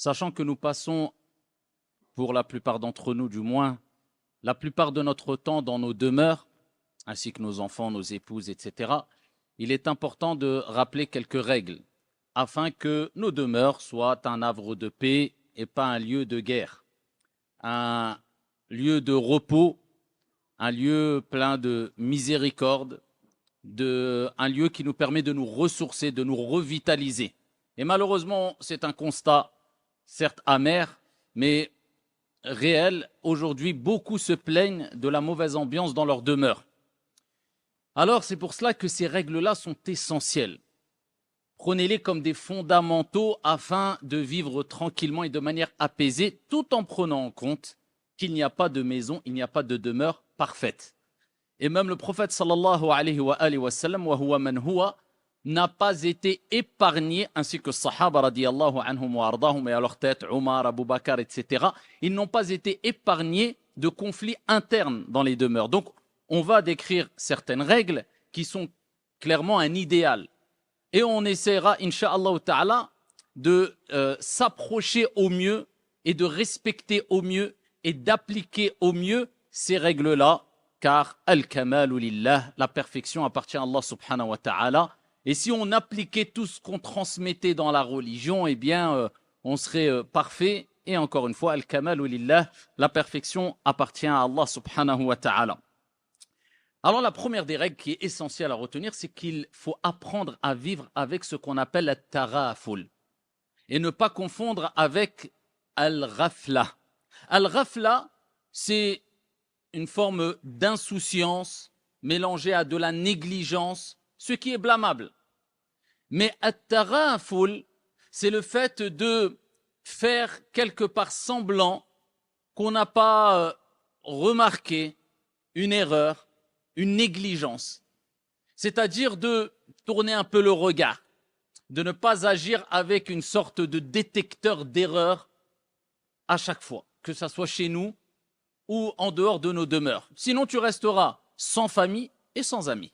Sachant que nous passons, pour la plupart d'entre nous du moins, la plupart de notre temps dans nos demeures, ainsi que nos enfants, nos épouses, etc., il est important de rappeler quelques règles afin que nos demeures soient un havre de paix et pas un lieu de guerre, un lieu de repos, un lieu plein de miséricorde, un lieu qui nous permet de nous ressourcer, de nous revitaliser. Et malheureusement, c'est un constat, certes amer, mais réel. Aujourd'hui, beaucoup se plaignent de la mauvaise ambiance dans leur demeure. Alors, c'est pour cela que ces règles-là sont essentielles. Prenez-les comme des fondamentaux afin de vivre tranquillement et de manière apaisée, tout en prenant en compte qu'il n'y a pas de maison, il n'y a pas de demeure parfaite. Et même le prophète sallallahu alayhi wa sallam, wa huwa man huwa, n'a pas été épargné, ainsi que Sahaba radiyallahu anhum wa ardahum, et à leur tête, Omar, Abu Bakr, etc. Ils n'ont pas été épargnés de conflits internes dans les demeures. Donc, on va décrire certaines règles qui sont clairement un idéal. Et on essaiera, incha'Allah ta'ala, de s'approcher au mieux et de respecter au mieux et d'appliquer au mieux ces règles-là, car al-kamalu lillah, la perfection appartient à Allah subhanahu wa ta'ala. Et si on appliquait tout ce qu'on transmettait dans la religion, eh bien, on serait parfait. Et encore une fois, al-kamalu lillah, la perfection appartient à Allah subhanahu wa ta'ala. Alors la première des règles qui est essentielle à retenir, c'est qu'il faut apprendre à vivre avec ce qu'on appelle le taraful et ne pas confondre avec al-ghafla. Al-ghafla, c'est une forme d'insouciance mélangée à de la négligence, ce qui est blâmable. Mais at-taraful, c'est le fait de faire quelque part semblant qu'on n'a pas remarqué une erreur, une négligence. C'est-à-dire de tourner un peu le regard, de ne pas agir avec une sorte de détecteur d'erreur à chaque fois, que ce soit chez nous ou en dehors de nos demeures. Sinon, tu resteras sans famille et sans amis.